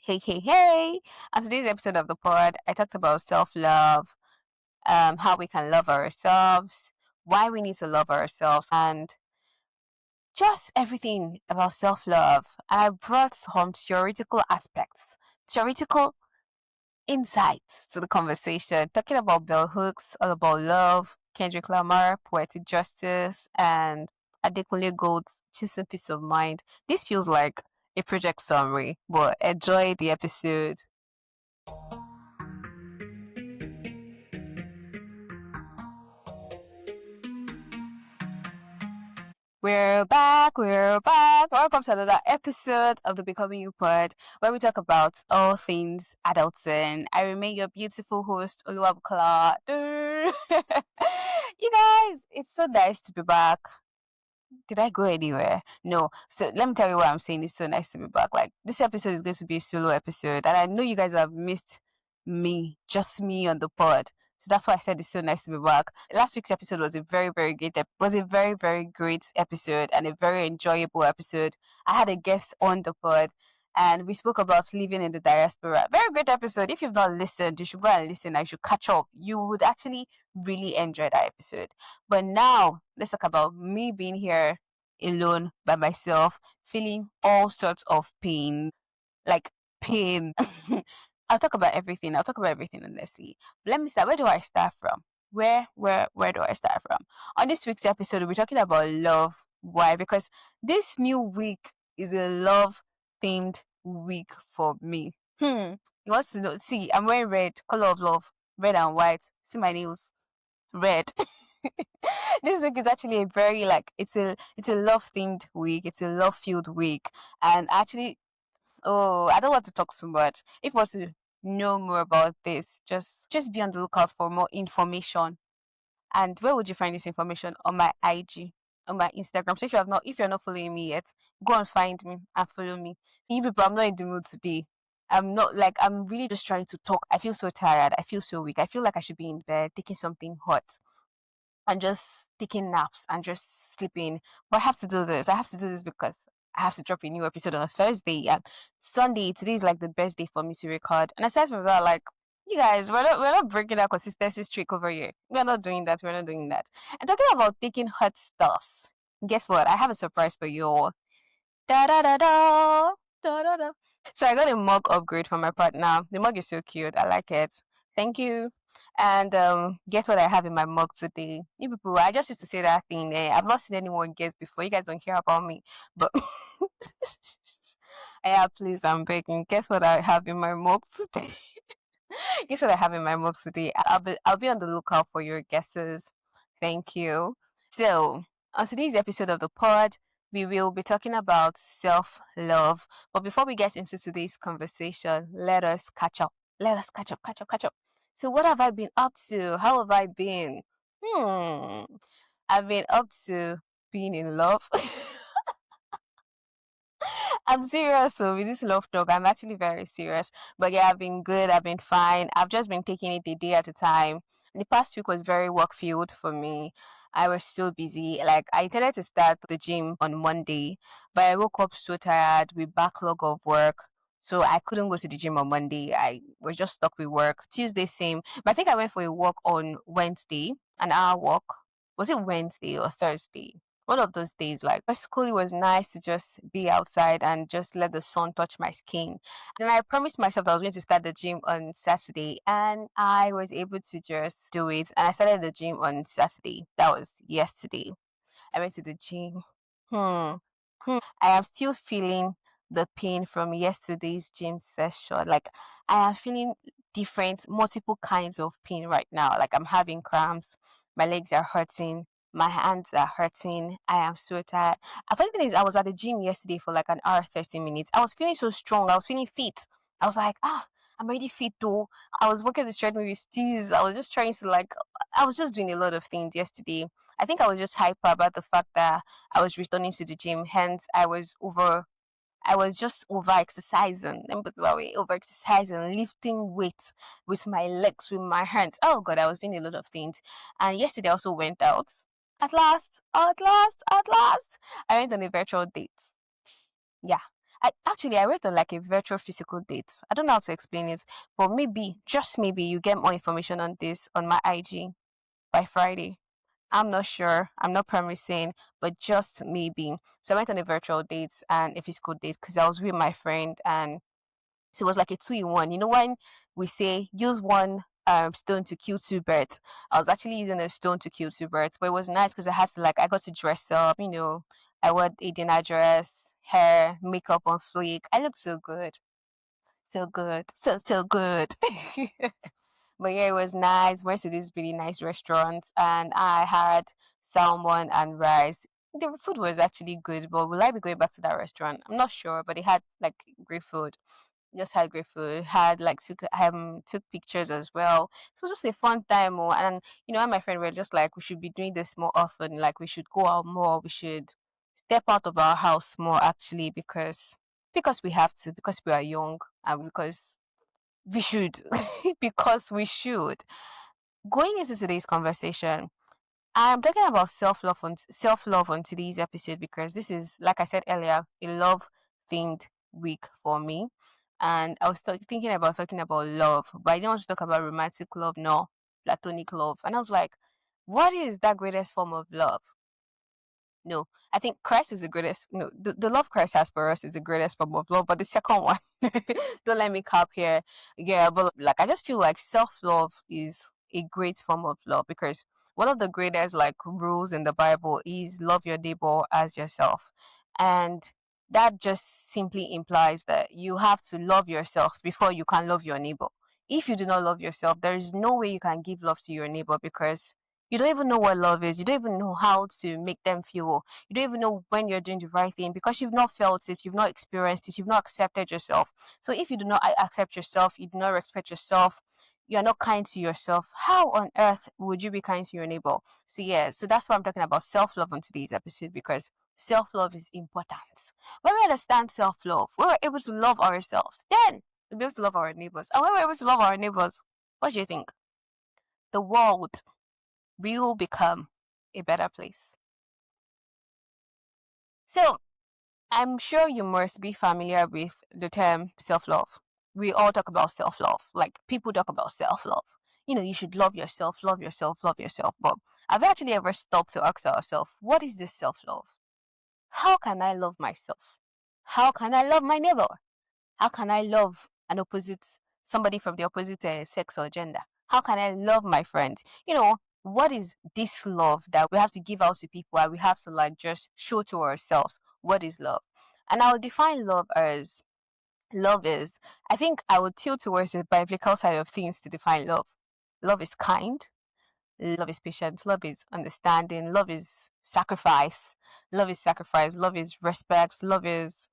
Hey. On today's episode of the pod, I talked about self love, how we can love ourselves, why we need to love ourselves, and just everything about self love. I brought some theoretical aspects, theoretical insights to the conversation, talking about bell hooks, all about love, Kendrick Lamar, poetic justice, and Adekunle Gold's Chasing Peace of Mind. This feels like a project summary, but enjoy the episode. We're back. Welcome to another episode of the Becoming You Pod, where we talk about all things adulting. I remain your beautiful host, Oluwabukola. You guys, it's so nice to be back. Did I go anywhere? No. So let me tell you what I'm saying. It's so nice to be back. Like, this episode is going to be a solo episode, and I know you guys have missed me, just me on the pod. So that's why I said it's so nice to be back. Last week's episode was a very great episode and a very enjoyable episode. I had a guest on the pod, and we spoke about living in the diaspora. Very great episode. If you've not listened, you should go and listen. I should catch up. You would actually really enjoy that episode. But now let's talk about me being here alone by myself, feeling all sorts of pain, like pain. I'll talk about everything honestly. But let me start. Where do I start from? Where do I start from? On this week's episode, we'll be talking about love. Why? Because this new week is a love themed week for me. You want to know? See, I'm wearing red, color of love, red and white. See my nails, red. This week is actually a very like it's a love themed week. It's a love filled week, and actually, oh, I don't want to talk so much. If you want to know more about this, just be on the lookout for more information. And where would you find this information? On my IG, on my Instagram. So if you're not following me yet, go and find me and follow me. See, people, I'm not in the mood today. I'm not like I'm really just trying to talk. I feel so tired. I feel so weak. I feel like I should be in bed taking something hot and just taking naps and just sleeping. But I have to do this. I have to do this because I have to drop a new episode on a Thursday and Sunday. Today is like the best day for me to record. And aside from that, like you guys, we're not breaking our consistency streak over here. We're not doing that. We're not doing that. And talking about taking hot stuffs. Guess what? I have a surprise for you all. Da da da da da da da. So I got a mug upgrade from my partner. The mug is so cute. I like it. Thank you. And guess what I have in my mug today? You people, I just used to say that thing. I've not seen anyone guess before. You guys don't care about me, but yeah, please, I'm begging. Guess what I have in my mug today? Guess what I have in my mug today? I'll be on the lookout for your guesses. Thank you. So, on today's episode of the pod, we will be talking about self love. But before we get into today's conversation, let us catch up. Let us catch up. So, what have I been up to? How have I been? Hmm. I've been up to being in love. I'm serious. So with this love talk, I'm actually very serious. But yeah, I've been good. I've been fine. I've just been taking it a day at a time. The past week was very work filled for me. I was so busy. Like I intended to start the gym on Monday, but I woke up so tired with backlog of work. So I couldn't go to the gym on Monday. I was just stuck with work. Tuesday same. But I think I went for a walk on Wednesday, an hour walk. Was it Wednesday or Thursday? One of those days, like school, it was nice to just be outside and just let the sun touch my skin. Then I promised myself that I was going to start the gym on Saturday, and I was able to just do it. And I started the gym on Saturday. That was yesterday. I went to the gym. Hmm. I am still feeling the pain from yesterday's gym session. Like I am feeling different, multiple kinds of pain right now. Like I'm having cramps, my legs are hurting, my hands are hurting. I am so tired. The funny thing is, I was at the gym yesterday for like an hour, 30 minutes. I was feeling so strong. I was feeling fit. I was like, I'm already fit though. I was working the treadmill with Steez. I was just trying to like, I was just doing a lot of things yesterday. I think I was just hyper about the fact that I was returning to the gym. Hence, I was just over exercising. Let me put it that way, over exercising, lifting weights with my legs, with my hands. Oh God, I was doing a lot of things. And yesterday I also went out. At last, I went on a virtual date. Yeah. I went on like a virtual physical date. I don't know how to explain it, but maybe, just maybe, you get more information on this on my IG by Friday. I'm not sure. I'm not promising, but just maybe. So I went on a virtual date and a physical date because I was with my friend, and so it was like a two in one. You know, when we say use one stone to kill two birds, I was actually using a stone to kill two birds. But it was nice because I got to dress up. You know, I wore a dinner dress, hair, makeup on fleek. I looked so good, so good, so good. But yeah, it was nice. Went to this really nice restaurant, and I had salmon and rice. The food was actually good, but will I be going back to that restaurant? I'm not sure, but it had like great food. Just had great food. Had like took pictures as well. So it was just a fun time. Oh, and you know, and my friend were just like, we should be doing this more often. Like we should go out more. We should step out of our house more, actually, because we have to, because we are young, and because we should, because we should. Going into today's conversation, I'm talking about self love on today's episode because this is, like I said earlier, a love themed week for me, and I was thinking about talking about love, but I didn't want to talk about romantic love, no, platonic love, and I was like, what is that greatest form of love? No, I think Christ is the greatest. No, the love Christ has for us is the greatest form of love. But the second one, don't let me cap here. Yeah, but like I just feel like self love is a great form of love because one of the greatest like rules in the Bible is love your neighbor as yourself, and that just simply implies that you have to love yourself before you can love your neighbor. If you do not love yourself, there is no way you can give love to your neighbor because you don't even know what love is. You don't even know how to make them feel. You don't even know when you're doing the right thing because you've not felt it, you've not experienced it, you've not accepted yourself. So if you do not accept yourself, you do not respect yourself, you're not kind to yourself, how on earth would you be kind to your neighbor? So yeah, so that's why I'm talking about self-love on today's episode because self-love is important. When we understand self-love, when we're able to love ourselves, then we'll be able to love our neighbors. And when we're able to love our neighbors, what do you think? The world will become a better place. So, I'm sure you must be familiar with the term self love. We all talk about self love. Like, people talk about self love. You know, you should love yourself, love yourself, love yourself. But have we actually ever stopped to ask ourselves, what is this self love? How can I love myself? How can I love my neighbor? How can I love somebody from the opposite sex or gender? How can I love my friends? You know, what is this love that we have to give out to people and we have to like just show to ourselves? What is love? And I'll define love is, I think I would tilt towards the biblical side of things to define love. Love is kind, love is patient, love is understanding, love is sacrifice, love is respect, love is,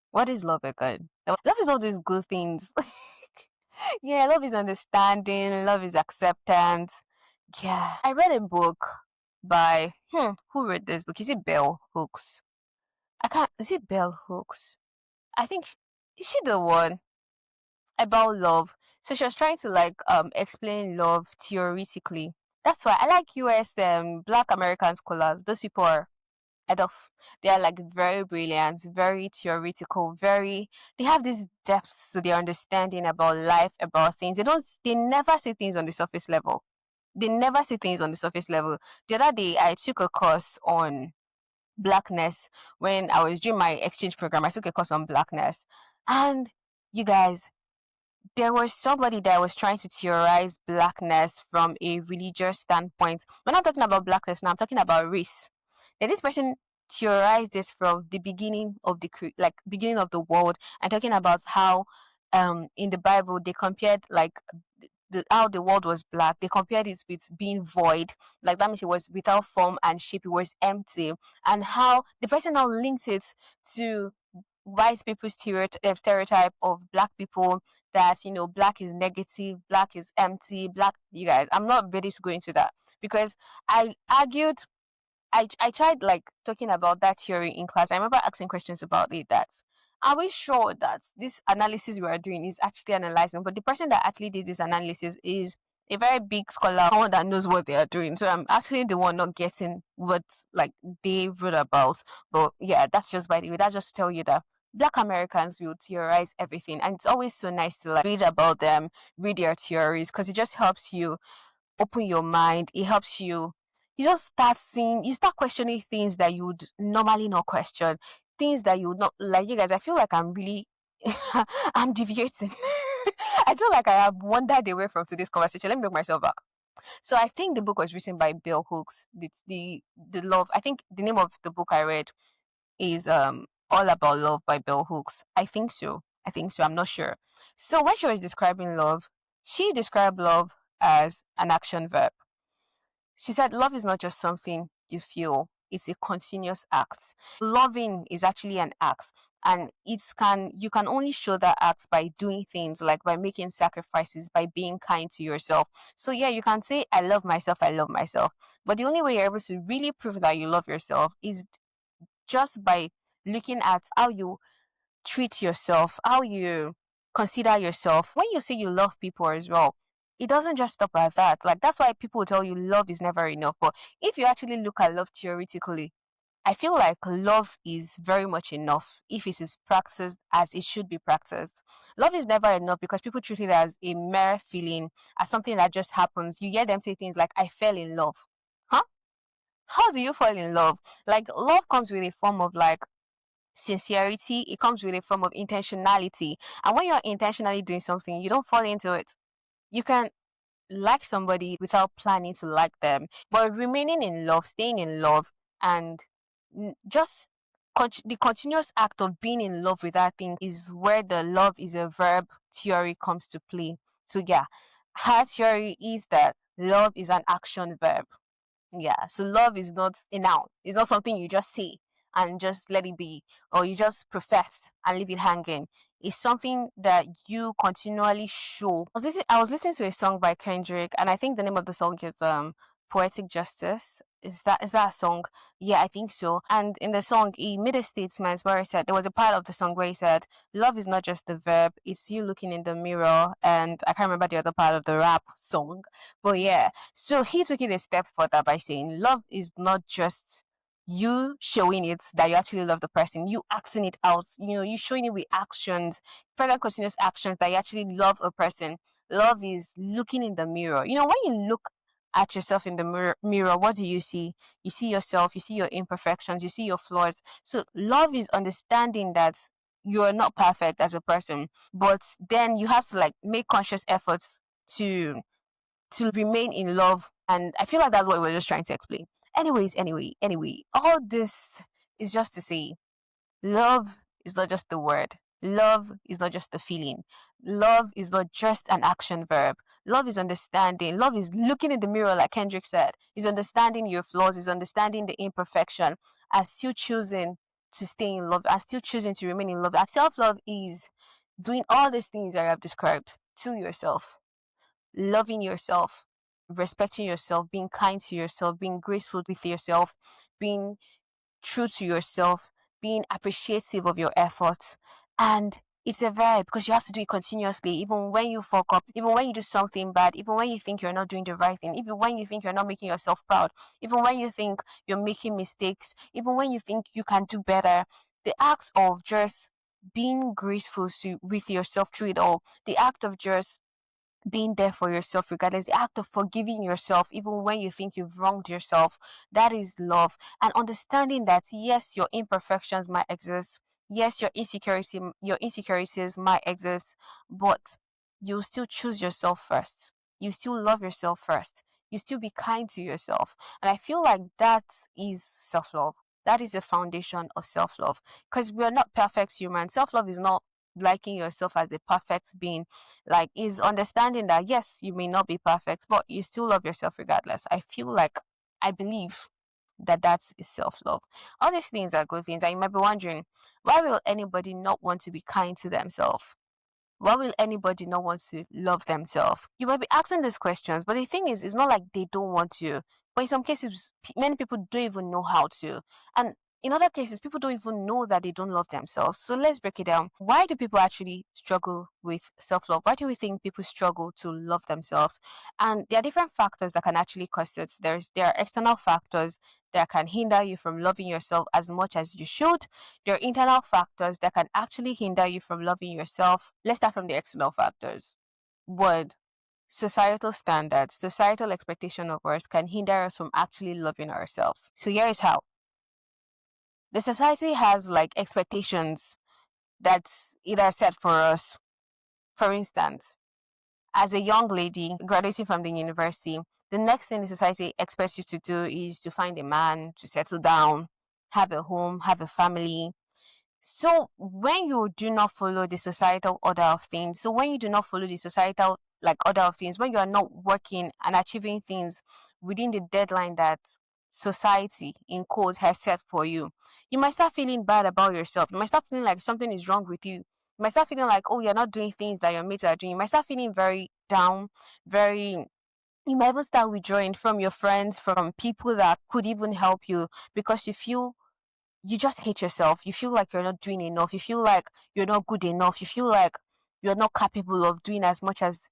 what is love again? Love is all these good things. Yeah, love is understanding, love is acceptance. Yeah. I read a book by who wrote this book? Is it Bell Hooks? I can't is it Bell Hooks? I think is she the one about love? So she was trying to like explain love theoretically. That's why I like US Black American scholars. Those people are enough. They are like very brilliant, very theoretical, very they have this depth to their understanding about life, about things. They never say things on the surface level. They never say things on the surface level. The other day I took a course on blackness when I was doing my exchange program. I took a course on blackness. And you guys, there was somebody that was trying to theorize blackness from a religious standpoint. When I'm talking about blackness now, I'm talking about race. And this person theorized it from the beginning of beginning of the world and talking about how in the Bible they compared like how the world was black. They compared it with being void, like that means it was without form and shape, it was empty, and how the person now linked it to white people's stereotype of black people, that you know black is negative, black is empty, black, you guys, I'm not ready to go into that because I argued, I tried like talking about that theory in class. I remember asking questions about it, that are we sure that this analysis we are doing is actually analyzing, but the person that actually did this analysis is a very big scholar, someone that knows what they are doing. So I'm actually the one not getting what like they wrote about. But yeah, that's just by the way. That's just to tell you that Black Americans will theorize everything, and it's always so nice to like read about them, read their theories, because it just helps you open your mind. It helps you. You just start seeing. You start questioning things that you would normally not question. Things that you would not like. You guys, I feel like I'm really, I'm deviating. I feel like I have wandered away from today's conversation. Let me bring myself back. So I think the book was written by Bill Hooks. The love. I think the name of the book I read is All About Love by Bell Hooks. I think so. I think so. I'm not sure. So when she was describing love, she described love as an action verb. She said love is not just something you feel, it's a continuous act. Loving is actually an act, and it's can you can only show that act by doing things, like by making sacrifices, by being kind to yourself. So yeah, you can say I love myself, but the only way you're able to really prove that you love yourself is just by looking at how you treat yourself, how you consider yourself. When you say you love people as well, it doesn't just stop at that. Like, that's why people will tell you love is never enough. But if you actually look at love theoretically, I feel like love is very much enough if it is practiced as it should be practiced. Love is never enough because people treat it as a mere feeling, as something that just happens. You hear them say things like, I fell in love. Huh? How do you fall in love? Like, love comes with a form of like sincerity, it comes with a form of intentionality. And when you're intentionally doing something, you don't fall into it. You can like somebody without planning to like them, but remaining in love, staying in love, and just the continuous act of being in love with that thing is where the love is a verb theory comes to play. So yeah, her theory is that love is an action verb. Yeah, so love is not a noun. It's not something you just say and just let it be, or you just profess and leave it hanging. It's something that you continually show. I was listening to a song by Kendrick, and I think the name of the song is Poetic Justice. Is that a song? Yeah, I think so. And in the song, he made a statement where he said there was a part of the song where he said, "Love is not just a verb; it's you looking in the mirror." And I can't remember the other part of the rap song, but yeah. So he took it a step further by saying, "Love is not just." You showing it that you actually love the person, you acting it out, you showing it with actions, further continuous actions that you actually love a person. Love is looking in the mirror. When you look at yourself in the mirror, what do you see? You see yourself, you see your imperfections, you see your flaws. So love is understanding that you're not perfect as a person, but then you have to like make conscious efforts to remain in love. And I feel like that's what we're just trying to explain. Anyway, all this is just to say love is not just the word. Love is not just the feeling. Love is not just an action verb. Love is understanding. Love is looking in the mirror, like Kendrick said. Is understanding your flaws, is understanding the imperfection, and still choosing to stay in love, and still choosing to remain in love. And self love is doing all these things that I have described to yourself, loving yourself, respecting yourself, being kind to yourself, being graceful with yourself, being true to yourself, being appreciative of your efforts. And it's a verb because you have to do it continuously, even when you fuck up, even when you do something bad, even when you think you're not doing the right thing, even when you think you're not making yourself proud, even when you think you're making mistakes, even when you think you can do better. The act of just being graceful with yourself through it all, the act of just being there for yourself regardless, the act of forgiving yourself even when you think you've wronged yourself, that is love. And understanding that yes, your imperfections might exist, yes, your insecurities might exist, but you still choose yourself first, you still love yourself first, you still be kind to yourself. And I feel like that is self-love. That is the foundation of self-love, because we're not perfect humans. Self-love is not liking yourself as a perfect being, like is understanding that yes, you may not be perfect, but you still love yourself regardless. I believe that is self-love. All these things are good things, and you might be wondering, why will anybody not want to be kind to themselves? Why will anybody not want to love themselves? You might be asking these questions, but the thing is, it's not like they don't want to, but in some cases many people don't even know how to. And In other cases, people don't even know that they don't love themselves. So let's break it down. Why do people actually struggle with self love? Why do we think people struggle to love themselves? And there are different factors that can actually cause it. There are external factors that can hinder you from loving yourself as much as you should. There are internal factors that can actually hinder you from loving yourself. Let's start from the external factors. One, societal standards, societal expectation of us can hinder us from actually loving ourselves. So here is how. The society has like expectations that's either set for us. For instance, as a young lady graduating from the university, the next thing the society expects you to do is to find a man, to settle down, have a home, have a family. So when you do not follow the societal order of things, so when you do not follow the societal like order of things, when you are not working and achieving things within the deadline that society in quotes has set for you, you might start feeling bad about yourself. You might start feeling like something is wrong with you. You might start feeling like, oh, you're not doing things that your mates are doing. You might start feeling very down, very, you might even start withdrawing from your friends, from people that could even help you because you feel you just hate yourself. You feel like you're not doing enough. You feel like you're not good enough. You feel like you're not capable of doing as much as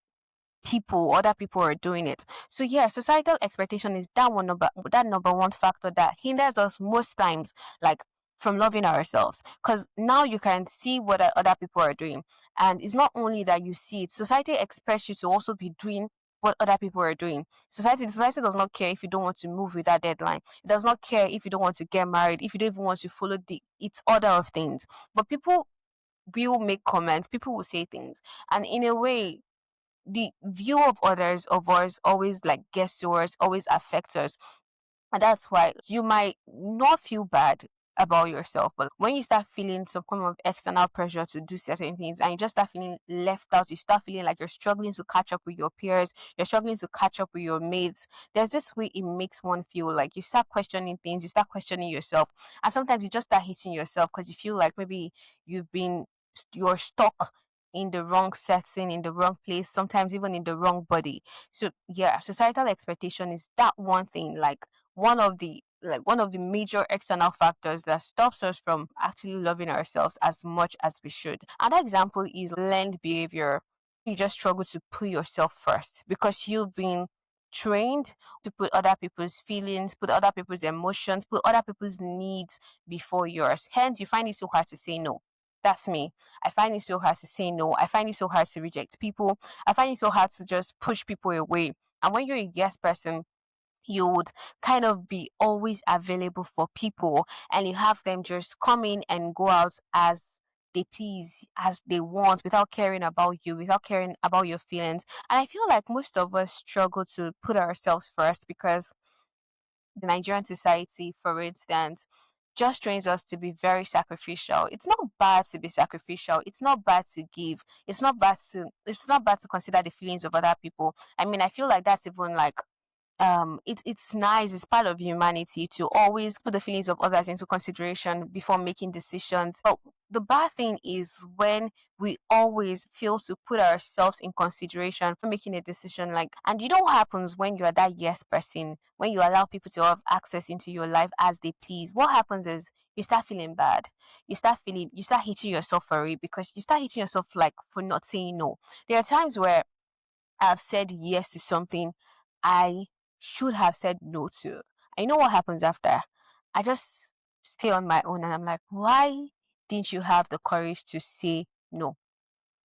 other people are doing it. So yeah, societal expectation is that number one factor that hinders us most times, like from loving ourselves. Because now you can see what other people are doing, and it's not only that you see it. Society expects you to also be doing what other people are doing. Society does not care if you don't want to move with that deadline. It does not care if you don't want to get married, if you don't even want to follow the its order of things. But people will make comments, people will say things, and in a way the view of others of us always like gets to us, always affects us. And that's why you might not feel bad about yourself, but when you start feeling some kind of external pressure to do certain things and you just start feeling left out, you start feeling like you're struggling to catch up with your peers, you're struggling to catch up with your mates, there's this way it makes one feel like you start questioning things, you start questioning yourself, and sometimes you just start hating yourself because you feel like maybe you're stuck in the wrong setting, in the wrong place, sometimes even in the wrong body. So yeah, societal expectation is that one thing, like one of the major external factors that stops us from actually loving ourselves as much as we should. Another example is learned behavior. You just struggle to put yourself first because you've been trained to put other people's feelings, put other people's emotions, put other people's needs before yours. Hence, you find it so hard to say no. That's me. I find it so hard to say no. I find it so hard to reject people. I find it so hard to just push people away. And when you're a yes person, you would kind of be always available for people and you have them just come in and go out as they please, as they want, without caring about you, without caring about your feelings. And I feel like most of us struggle to put ourselves first because the Nigerian society, for instance, just trains us to be very sacrificial. It's not bad to be sacrificial. It's not bad to give. It's not bad to consider the feelings of other people. I mean, I feel like that's even like it's nice, it's part of humanity to always put the feelings of others into consideration before making decisions. But the bad thing is when we always fail to put ourselves in consideration for making a decision, like, and you know what happens when you are that yes person, when you allow people to have access into your life as they please. What happens is you start feeling bad, you start hating yourself for it, because you start hating yourself like for not saying no. There are times where I've said yes to something I should have said no to. I know what happens after. I just stay on my own and I'm like, why didn't you have the courage to say no?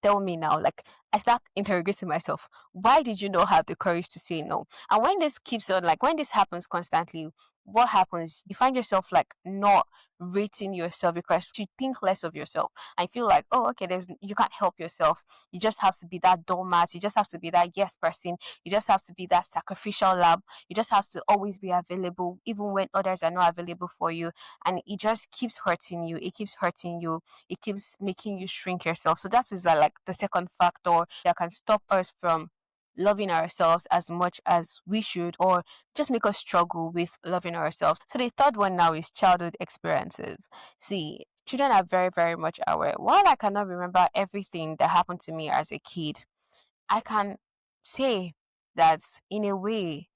Tell me now. Like, I start interrogating myself. Why did you not have the courage to say no? And when this keeps on, like when this happens constantly, what happens? You find yourself like not rating yourself because you think less of yourself. I feel like, oh, okay, you can't help yourself. You just have to be that doormat. You just have to be that yes person. You just have to be that sacrificial lamb. You just have to always be available, even when others are not available for you. And it just keeps hurting you. It keeps hurting you, it keeps making you shrink yourself. So that is like the second factor that can stop us from loving ourselves as much as we should, or just make us struggle with loving ourselves. So the third one now is childhood experiences. See, children are very, very much aware. While I cannot remember everything that happened to me as a kid, I can say that in a way,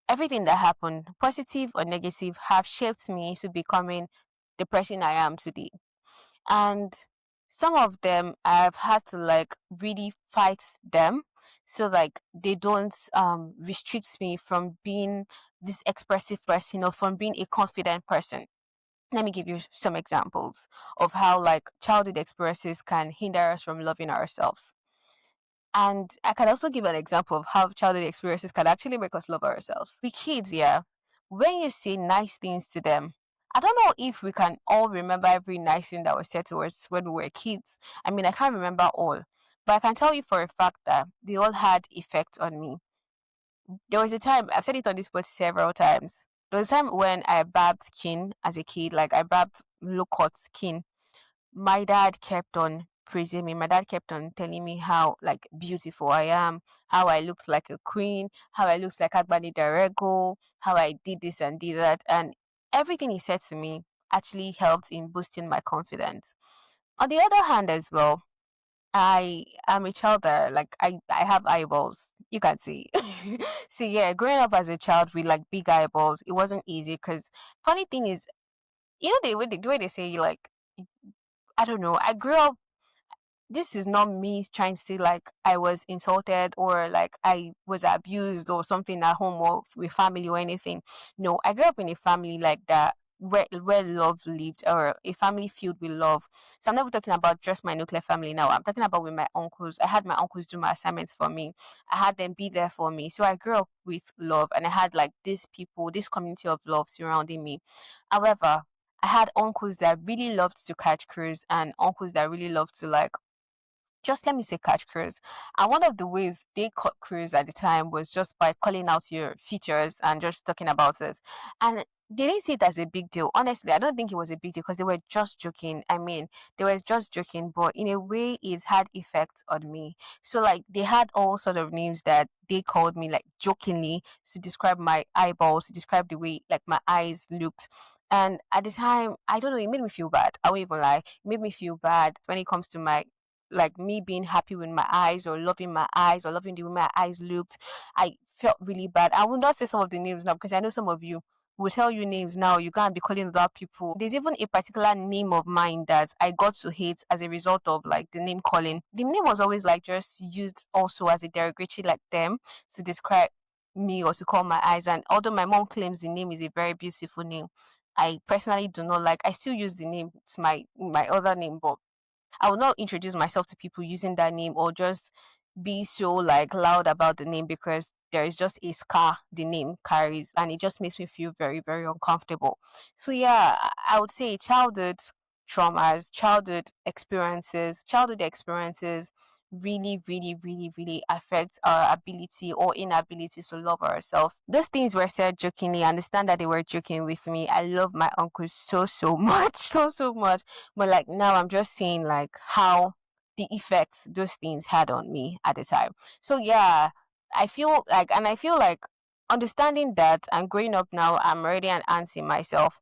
everything that happened, positive or negative, have shaped me into becoming the person I am today. And some of them I've had to like really fight them, so like they don't restrict me from being this expressive person or from being a confident person. Let me give you some examples of how like childhood experiences can hinder us from loving ourselves. And I can also give an example of how childhood experiences can actually make us love ourselves. With kids, yeah, when you say nice things to them, I don't know if we can all remember every nice thing that was said to us when we were kids. I mean, I can't remember all, but I can tell you for a fact that they all had effect on me. There was a time, I've said it on this pod several times. There was a time when I babbed skin as a kid, like I babbed low cut skin. My dad kept on praising me. My dad kept on telling me how like beautiful I am, how I looked like a queen, how I looked like Agbani Darego, how I did this and did that. And everything he said to me actually helped in boosting my confidence. On the other hand as well, I am a child that like I have eyeballs. You can see. So yeah, growing up as a child with like big eyeballs, it wasn't easy because funny thing is, you know the way they say like I don't know. I grew up, this is not me trying to say like I was insulted or like I was abused or something at home or with family or anything. No, I grew up in a family like that where love lived, or a family filled with love. So I'm never talking about just my nuclear family now. I'm talking about with my uncles. I had my uncles do my assignments for me. I had them be there for me. So I grew up with love and I had like these people, this community of love surrounding me. However, I had uncles that really loved to catch cruise and uncles that really loved to like just let me say catch crews. And one of the ways they caught crews at the time was just by calling out your features and just talking about it. And they didn't see it as a big deal. Honestly, I don't think it was a big deal because they were just joking. I mean, they were just joking, but in a way, it had effect on me. So, like, they had all sort of names that they called me, like, jokingly to describe my eyeballs, to describe the way, like, my eyes looked. And at the time, I don't know, it made me feel bad. I won't even lie. It made me feel bad when it comes to my like me being happy with my eyes or loving my eyes or loving the way my eyes looked. I felt really bad. I will not say some of the names now because I know some of you will tell you names now. You can't be calling about people. There's even a particular name of mine that I got to hate as a result of like the name calling. The name was always like just used also as a derogatory like them to describe me or to call my eyes. And although my mom claims the name is a very beautiful name, I personally do not like. I still use the name. It's my other name, but I will not introduce myself to people using that name or just be so like loud about the name because there is just a scar the name carries and it just makes me feel very, very uncomfortable. So yeah, I would say traumas, childhood experiences really, really, really, really affect our ability or inability to love ourselves. Those things were said jokingly. I understand that they were joking with me. I love my uncle so, so much, so, so much. But like now I'm just seeing like how the effects those things had on me at the time. So yeah, I feel like understanding that and growing up now, I'm already an auntie myself.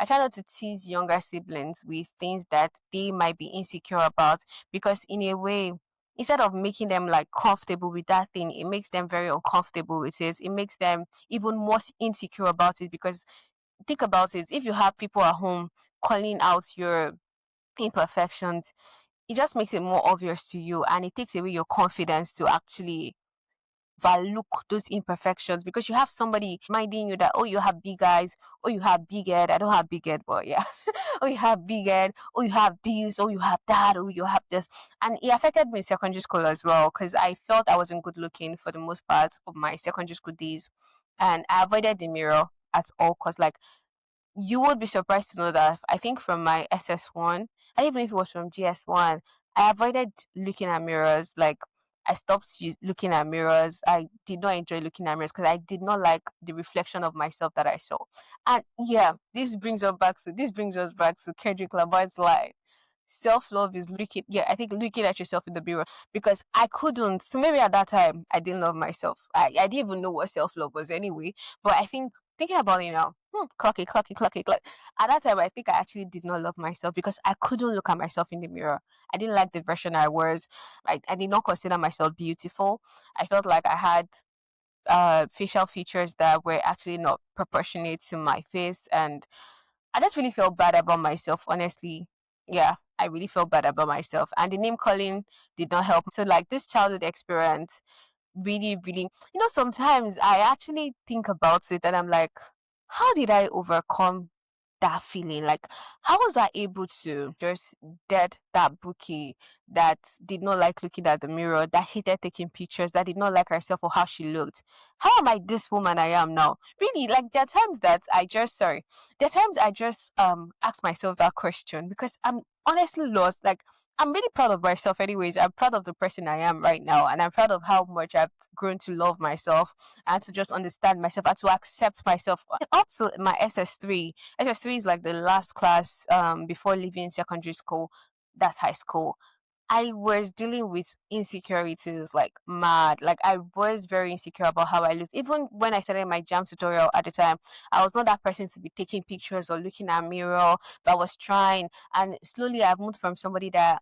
I try not to tease younger siblings with things that they might be insecure about because in a way, instead of making them like comfortable with that thing, it makes them very uncomfortable with it. It makes them even more insecure about it because think about it, if you have people at home calling out your imperfections, it just makes it more obvious to you and it takes away your confidence to actually overlook those imperfections because you have somebody reminding you that oh you have big eyes, oh you have big head. I don't have big head, but yeah. Oh you have big head, oh you have this, oh you have that, oh you have this. And it affected me in secondary school as well because I felt I wasn't good looking for the most part of my secondary school days. And I avoided the mirror at all because like you would be surprised to know that I think from my SS1, and even if it was from GS1, I avoided looking at mirrors. Like, I stopped looking at mirrors. I did not enjoy looking at mirrors because I did not like the reflection of myself that I saw. And yeah, this brings us back to Kendrick Lamar's line. Self love is looking, yeah, I think looking at yourself in the mirror because I couldn't. So maybe at that time I didn't love myself. I didn't even know what self love was anyway. But I think thinking about it now, clock it, clock it, clock it, clock. At that time, I think I actually did not love myself because I couldn't look at myself in the mirror. I didn't like the version I was. I did not consider myself beautiful. I felt like I had facial features that were actually not proportionate to my face, and I just really felt bad about myself, honestly. Yeah, I really felt bad about myself. And the name calling did not help. So, like, this childhood experience really, really, sometimes I actually think about it and I'm like, how did I overcome that feeling? Like, how was I able to just dead that bookie that did not like looking at the mirror, that hated taking pictures, that did not like herself or how she looked? How am I this woman I am now? Really, like, there are times I just ask myself that question because I'm honestly lost. Like, I'm really proud of myself, anyways. I'm proud of the person I am right now, and I'm proud of how much I've grown to love myself and to just understand myself and to accept myself. Up to my SS3. SS3 is like the last class before leaving secondary school. That's high school. I was dealing with insecurities like mad. Like, I was very insecure about how I looked. Even when I started my jam tutorial at the time, I was not that person to be taking pictures or looking at a mirror, but I was trying. And slowly I've moved from somebody that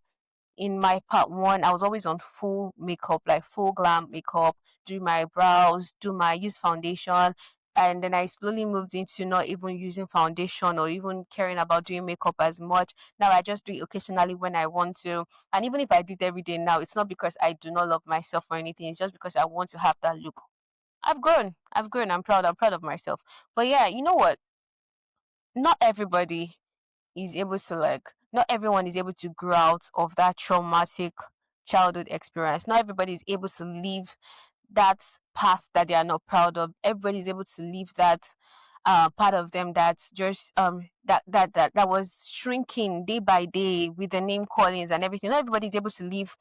in my part one, I was always on full makeup, like full glam makeup, do my brows, use foundation. And then I slowly moved into not even using foundation or even caring about doing makeup as much. Now I just do it occasionally when I want to. And even if I do it every day now, it's not because I do not love myself or anything. It's just because I want to have that look. I've grown. I've grown. I'm proud. I'm proud of myself. But yeah, you know what? Not everybody is able to, like, not everyone is able to grow out of that traumatic childhood experience. Not everybody is able to leave that past that they are not proud of. Everybody is able to leave that part of them that's just that was shrinking day by day with the name callings and everything. Not everybody is able to leave,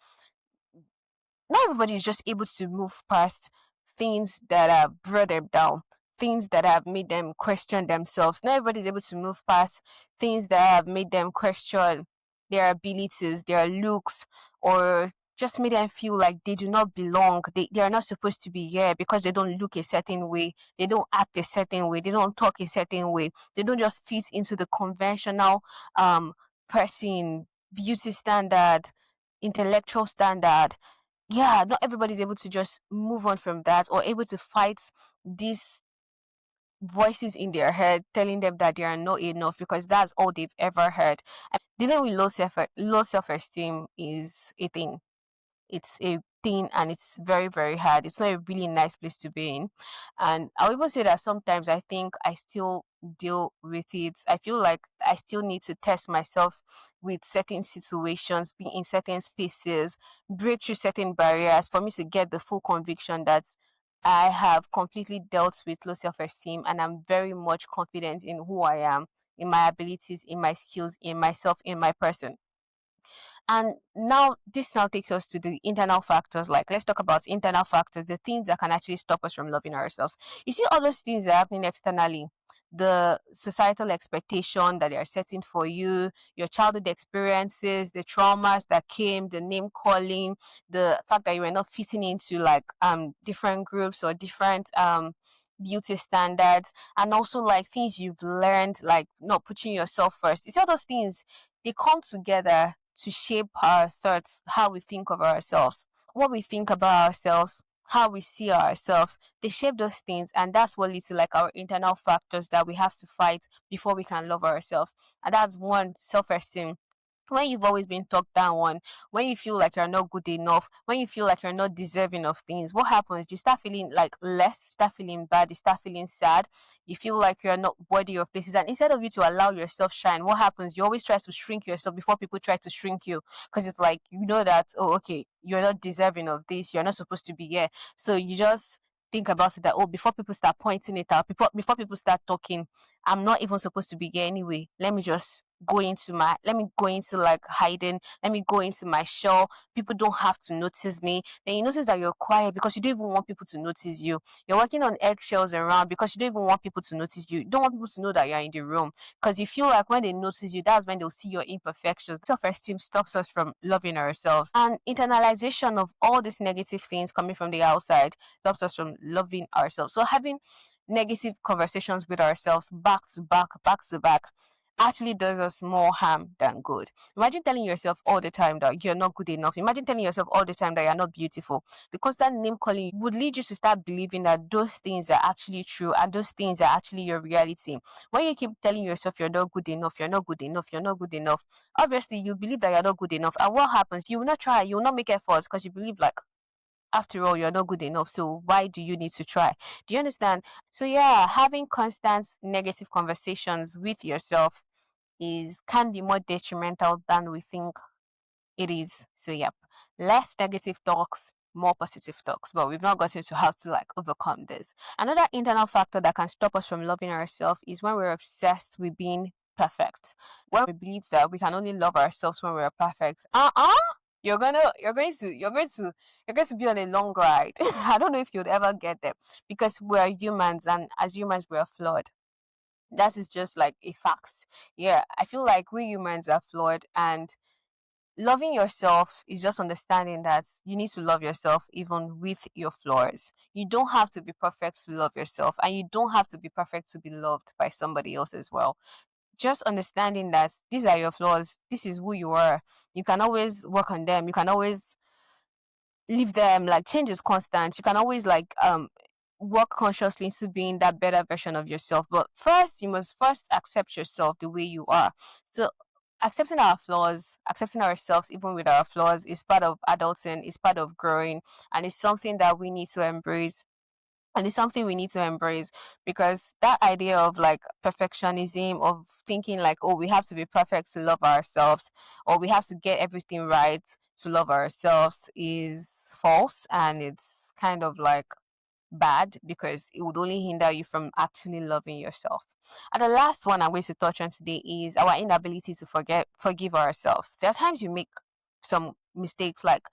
not everybody is just able to move past things that have brought them down, things that have made them question themselves. Not everybody is able to move past things that have made them question their abilities, their looks, or just made them feel like they do not belong. They are not supposed to be here because they don't look a certain way, they don't act a certain way, they don't talk a certain way, they don't just fit into the conventional person, beauty standard, intellectual standard. Yeah, not everybody's able to just move on from that or able to fight these voices in their head telling them that they are not enough because that's all they've ever heard. Dealing with low self esteem is a thing. It's a thing and it's very, very hard. It's not a really nice place to be in. And I'll even say that sometimes I think I still deal with it. I feel like I still need to test myself with certain situations, be in certain spaces, break through certain barriers for me to get the full conviction that I have completely dealt with low self esteem and I'm very much confident in who I am, in my abilities, in my skills, in myself, in my person. And now this now takes us to the internal factors. Like, let's talk about internal factors, the things that can actually stop us from loving ourselves. You see all those things that are happening externally, the societal expectation that they are setting for you, your childhood experiences, the traumas that came, the name calling, the fact that you were not fitting into like different groups or different beauty standards, and also like things you've learned, like not putting yourself first. You see all those things, they come together to shape our thoughts, how we think of ourselves, what we think about ourselves, how we see ourselves. They shape those things, and that's what leads to like our internal factors that we have to fight before we can love ourselves. And that's one, self esteem. When you've always been talked down on, when you feel like you're not good enough, when you feel like you're not deserving of things, what happens? You start feeling like less, start feeling bad, you start feeling sad, you feel like you're not worthy of places. And instead of you to allow yourself shine, what happens? You always try to shrink yourself before people try to shrink you. Because it's like, you know that, oh, okay, you're not deserving of this, you're not supposed to be here. So you just think about it that, oh, before people start pointing it out, before people start talking, I'm not even supposed to be here anyway. Let me go into like hiding, let me go into my shell. People don't have to notice me. Then you notice that you're quiet because you don't even want people to notice you. You're walking on eggshells around because you don't even want people to notice you. You don't want people to know that you're in the room because you feel like when they notice you, that's when they'll see your imperfections. Self-esteem stops us from loving ourselves, and internalization of all these negative things coming from the outside stops us from loving ourselves. So having negative conversations with ourselves back to back, back to back, actually does us more harm than good. Imagine telling yourself all the time that you're not good enough. Imagine telling yourself all the time that you're not beautiful. The constant name calling would lead you to start believing that those things are actually true and those things are actually your reality. When you keep telling yourself you're not good enough, you're not good enough, you're not good enough, obviously you believe that you're not good enough. And what happens? You will not try, you will not make efforts because you believe like, after all, you're not good enough, so why do you need to try? Do you understand? So yeah, having constant negative conversations with yourself is can be more detrimental than we think it is. So yep, less negative talks, more positive talks. But we've not gotten to how to like overcome this. Another internal factor that can stop us from loving ourselves is when we're obsessed with being perfect. When we believe that we can only love ourselves when we're perfect. You're going to be on a long ride. I don't know if you'd ever get there because we're humans and as humans we're flawed. That is just like a fact. Yeah, I feel like we humans are flawed, and loving yourself is just understanding that you need to love yourself even with your flaws. You don't have to be perfect to love yourself, and you don't have to be perfect to be loved by somebody else as well. Just understanding that these are your flaws, this is who you are. You can always work on them. You can always leave them. Like, change is constant. You can always like work consciously into being that better version of yourself, but first you must first accept yourself the way you are. So accepting our flaws, accepting ourselves even with our flaws, is part of adulting, is part of growing, and it's something that we need to embrace. And it's something we need to embrace, because that idea of like perfectionism, of thinking like, oh, we have to be perfect to love ourselves, or we have to get everything right to love ourselves, is false, and it's kind of like bad, because it would only hinder you from actually loving yourself. And the last one I'm going to touch on today is our inability to forgive ourselves. There are times you make some mistakes, like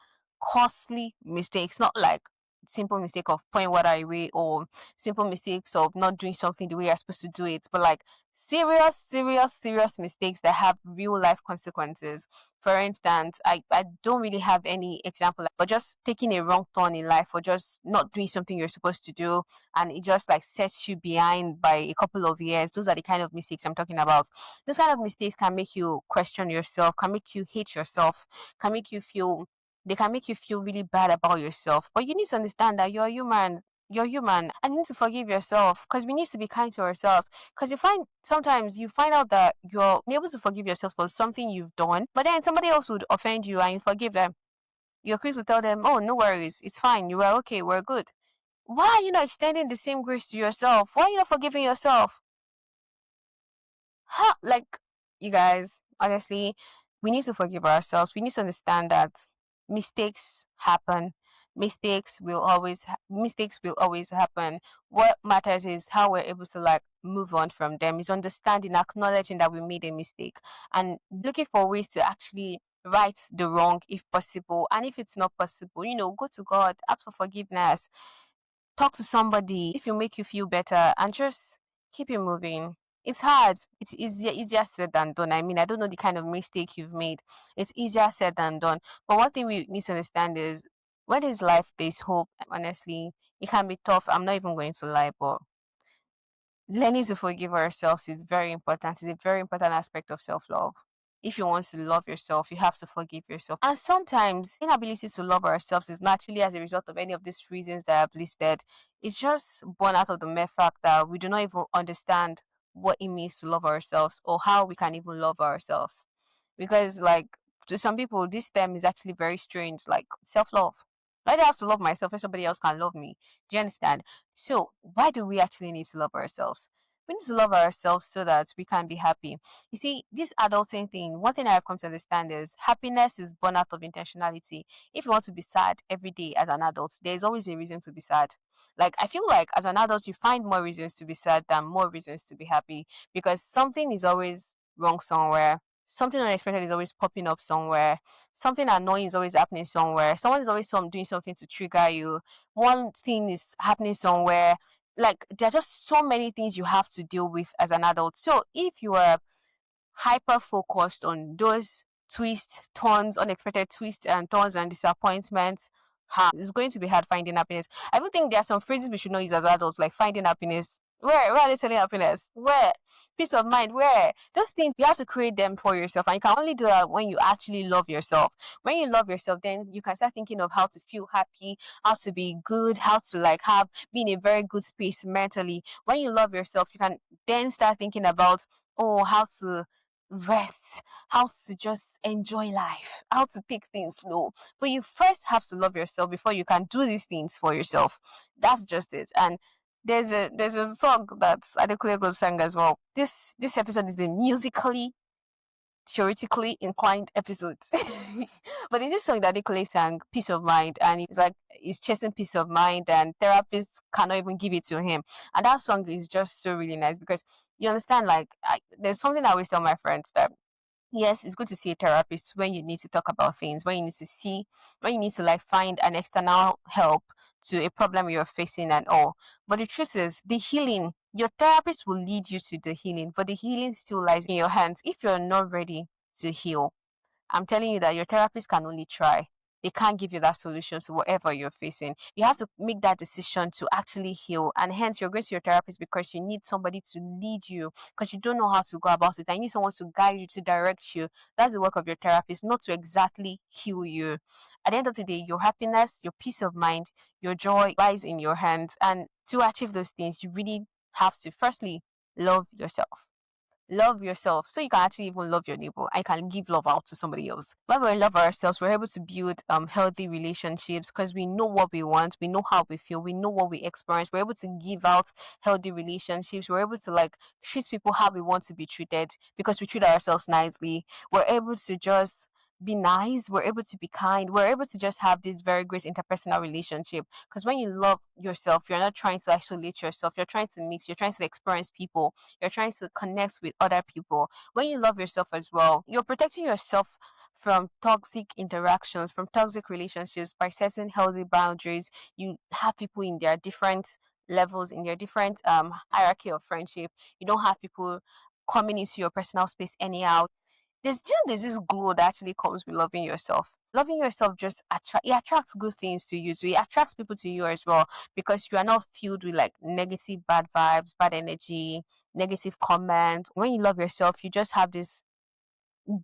costly mistakes, not like simple mistake of pouring water away, or simple mistakes of not doing something the way you're supposed to do it, but like serious mistakes that have real life consequences. For instance, I don't really have any example, but just taking a wrong turn in life, or just not doing something you're supposed to do, and it just like sets you behind by a couple of years. Those are the kind of mistakes I'm talking about. Those kind of mistakes can make you question yourself, can make you hate yourself, can make you feel they can make you feel really bad about yourself. But you need to understand that you're human. You're human, and you need to forgive yourself, because we need to be kind to ourselves. Because sometimes you find out that you're able to forgive yourself for something you've done, but then somebody else would offend you and you forgive them. You're quick to tell them, oh, no worries, it's fine, you were okay, we're good. Why are you not extending the same grace to yourself? Why are you not forgiving yourself? How, like, you guys, honestly, we need to forgive ourselves. We need to understand that mistakes happen. Mistakes will always happen. What matters is how we're able to like move on from them. Is understanding, acknowledging that we made a mistake, and looking for ways to actually right the wrong if possible. And if it's not possible, go to God, ask for forgiveness, talk to somebody if you make you feel better, and just keep it moving. It's hard. It's easier said than done. I mean, I don't know the kind of mistake you've made. It's easier said than done. But one thing we need to understand is, when there's life, there's hope. Honestly, it can be tough. I'm not even going to lie, but learning to forgive ourselves is very important. It's a very important aspect of self love. If you want to love yourself, you have to forgive yourself. And sometimes inability to love ourselves is naturally as a result of any of these reasons that I've listed. It's just born out of the mere fact that we do not even understand what it means to love ourselves, or how we can even love ourselves. Because like, to some people this term is actually very strange, like self love. I have to love myself if somebody else can love me. Do you understand? So why do we actually need to love ourselves? We need to love ourselves so that we can be happy. You see, this adulting thing, one thing I've come to understand is happiness is born out of intentionality. If you want to be sad every day as an adult, there's always a reason to be sad. Like, I feel like as an adult, you find more reasons to be sad than more reasons to be happy, because something is always wrong somewhere. Something unexpected is always popping up somewhere. Something annoying is always happening somewhere. Someone is always doing something to trigger you. One thing is happening somewhere. Like, there are just so many things you have to deal with as an adult. So if you are hyper focused on those twists, turns, unexpected twists and turns and disappointments, it's going to be hard finding happiness. I don't think there are some phrases we should not use as adults, like finding happiness. Where are they selling happiness? Where? Peace of mind? Where? Those things, you have to create them for yourself. And you can only do that when you actually love yourself. When you love yourself, then you can start thinking of how to feel happy, how to be good, how to like have be in a very good space mentally. When you love yourself, you can then start thinking about, oh, how to rest, how to just enjoy life, how to take things slow. But you first have to love yourself before you can do these things for yourself. That's just it. And there's a song that Adekunle Gold sang as well. This episode is a musically theoretically inclined episode. But there's this song that Adekunle sang, Peace of Mind, and it's like he's chasing peace of mind and therapists cannot even give it to him. And that song is just so really nice because you understand like there's something I always tell my friends that yes, it's good to see a therapist when you need to talk about things, when you need to see, when you need to like find an external help to a problem you're facing and all. But the truth is, the healing, your therapist will lead you to the healing, but the healing still lies in your hands. If you're not ready to heal, I'm telling you that your therapist can only try. They can't give you that solution to whatever you're facing. You have to make that decision to actually heal. And hence, you're going to your therapist because you need somebody to lead you because you don't know how to go about it. I need someone to guide you, to direct you. That's the work of your therapist, not to exactly heal you. At the end of the day, your happiness, your peace of mind, your joy lies in your hands. And to achieve those things, you really have to firstly love yourself. Love yourself so you can actually even love your neighbor. I can give love out to somebody else. When we love ourselves, we're able to build healthy relationships because we know what we want, we know how we feel, we know what we experience. We're able to give out healthy relationships. We're able to like treat people how we want to be treated because we treat ourselves nicely. We're able to just be nice, we're able to be kind, we're able to just have this very great interpersonal relationship because when you love yourself, you're not trying to isolate yourself, you're trying to mix, you're trying to experience people, you're trying to connect with other people. When you love yourself as well, you're protecting yourself from toxic interactions, from toxic relationships by setting healthy boundaries. You have people in their different levels, in their different hierarchy of friendship. You don't have people coming into your personal space anyhow. There's this glow that actually comes with loving yourself. Loving yourself just it attracts good things to you. So it attracts people to you as well because you are not filled with like negative bad vibes, bad energy, negative comments. When you love yourself, you just have this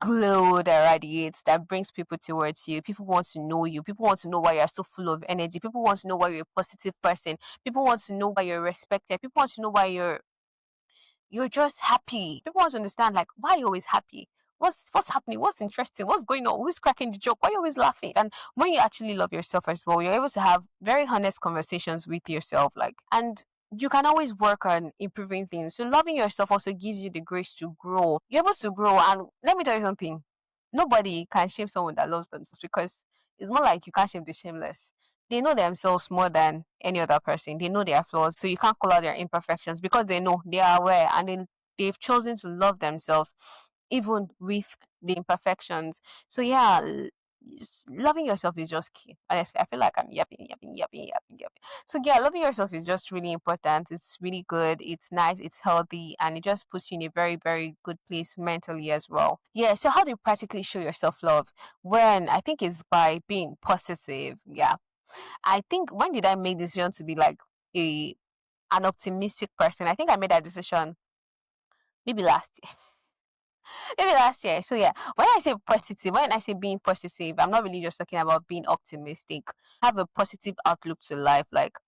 glow that radiates that brings people towards you. People want to know you. People want to know why you're so full of energy. People want to know why you're a positive person. People want to know why you're respected. People want to know why you're just happy. People want to understand like why you're always happy. What's happening? What's interesting? What's going on? Who's cracking the joke? Why are you always laughing? And when you actually love yourself as well, you're able to have very honest conversations with yourself. Like and you can always work on improving things. So loving yourself also gives you the grace to grow. You're able to grow and let me tell you something. Nobody can shame someone that loves themselves because it's more like you can't shame the shameless. They know themselves more than any other person. They know their flaws, so you can't call out their imperfections because they know, they are aware, and they've chosen to love themselves even with the imperfections. So yeah, loving yourself is just key. Honestly, I feel like I'm yapping. So yeah, loving yourself is just really important. It's really good. It's nice. It's healthy, and it just puts you in a very, very good place mentally as well. Yeah. So how do you practically show yourself love? When I think it's by being positive. Yeah. I think when did I make the decision to be like a an optimistic person? I think I made that decision maybe last year. Maybe last year. So yeah, when I say positive, when I say being positive, I'm not really just talking about being optimistic. Have a positive outlook to life. Like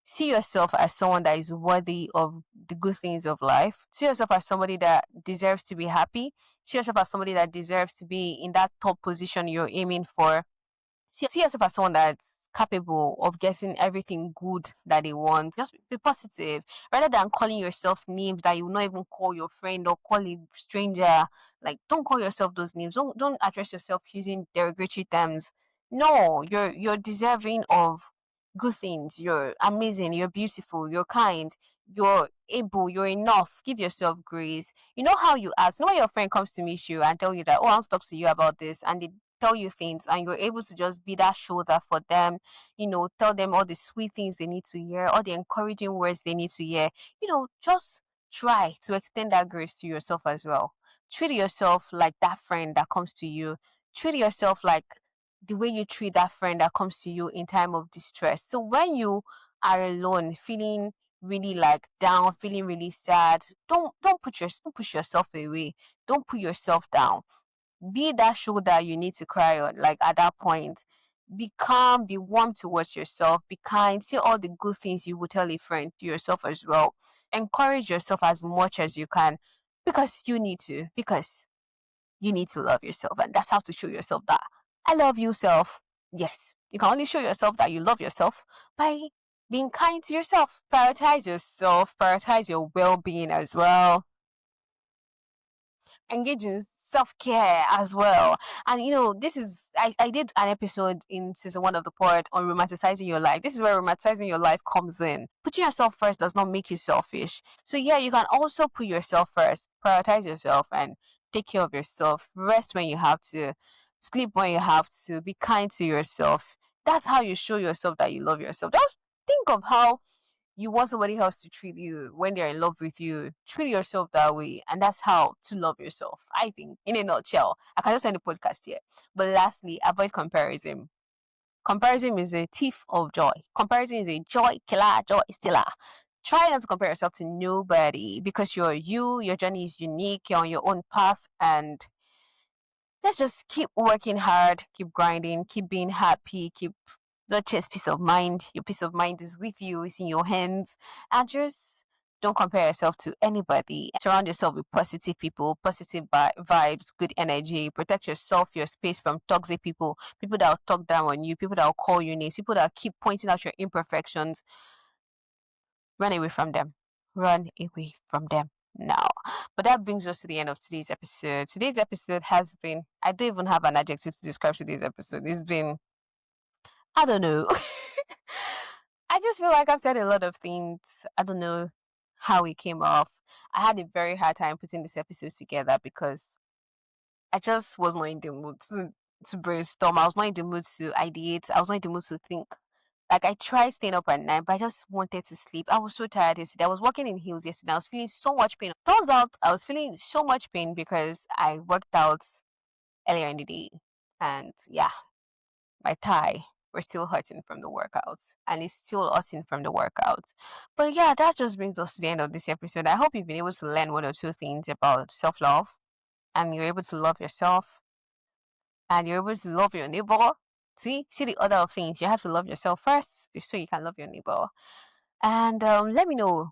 see yourself as someone that is worthy of the good things of life. See yourself as somebody that deserves to be happy. See yourself as somebody that deserves to be in that top position you're aiming for. See yourself as someone that's capable of getting everything good that they want. Just be positive rather than calling yourself names that you will not even call your friend or call a stranger. Like, don't call yourself those names. Don't address yourself using derogatory terms. No, you're deserving of good things. You're amazing. You're beautiful. You're kind. You're able. You're enough. Give yourself grace. You know how you act. You know when your friend comes to meet you and tell you that, oh, I want to talk to you about this, and they tell you things and you're able to just be that shoulder for them, tell them all the sweet things they need to hear, all the encouraging words they need to hear, just try to extend that grace to yourself as well. Treat yourself like that friend that comes to you. Treat yourself like the way you treat that friend that comes to you in time of distress. So when you are alone, feeling really like down, feeling really sad, don't push yourself away. Don't put yourself down. Be that shoulder you need to cry on, like at that point. Be calm, be warm towards yourself, be kind, say all the good things you would tell a friend to yourself as well. Encourage yourself as much as you can because you need to, because you need to love yourself. And that's how to show yourself that I love you, self. Yes, you can only show yourself that you love yourself by being kind to yourself. Prioritize yourself, prioritize your well being as well. Engage in self-care as well. And this is I did an episode in season 1 of the pod on romanticizing your life. This is where romanticizing your life comes in. Putting yourself first does not make you selfish. So yeah, you can also put yourself first, prioritize yourself, and take care of yourself. Rest when you have to, sleep when you have to, be kind to yourself. That's how you show yourself that you love yourself. Just think of how you want somebody else to treat you when they're in love with you. Treat yourself that way, and that's how to love yourself. I think, in a nutshell, I can just end the podcast here. But lastly, avoid comparison. Comparison is a thief of joy. Comparison is a joy killer, joy stealer. Try not to compare yourself to nobody because you're you. Your journey is unique. You're on your own path, and let's just keep working hard, keep grinding, keep being happy, keep not just peace of mind. Your peace of mind is with you, it's in your hands. And just don't compare yourself to anybody. Surround yourself with positive people, positive vibes, good energy. Protect yourself, your space from toxic people, people that will talk down on you, people that will call you names, people that keep pointing out your imperfections. Run away from them. Run away from them now. But that brings us to the end of today's episode. Today's episode has been, I don't even have an adjective to describe today's episode. It's been, I don't know. I just feel like I've said a lot of things. I don't know how it came off. I had a very hard time putting this episode together because I just was not in the mood to brainstorm. I was not in the mood to ideate. I was not in the mood to think. Like I tried staying up at night, but I just wanted to sleep. I was so tired yesterday. I was walking in heels yesterday. I was feeling so much pain. Turns out I was feeling so much pain because I worked out earlier in the day. And yeah, my thigh were still hurting from the workouts. And it's still hurting from the workouts. But yeah, that just brings us to the end of this episode. I hope you've been able to learn one or two things about self-love. And you're able to love yourself. And you're able to love your neighbor. See the other things. You have to love yourself first so you can love your neighbor. And let me know,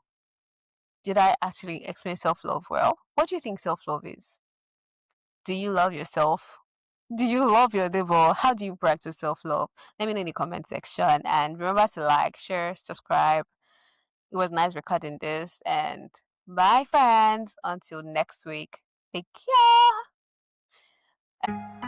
did I actually explain self love well? What do you think self love is? Do you love yourself? Do you love your neighbor? How do you practice self love? Let me know in the comment section. And remember to like, share, subscribe. It was nice recording this. And bye, friends. Until next week. Take care.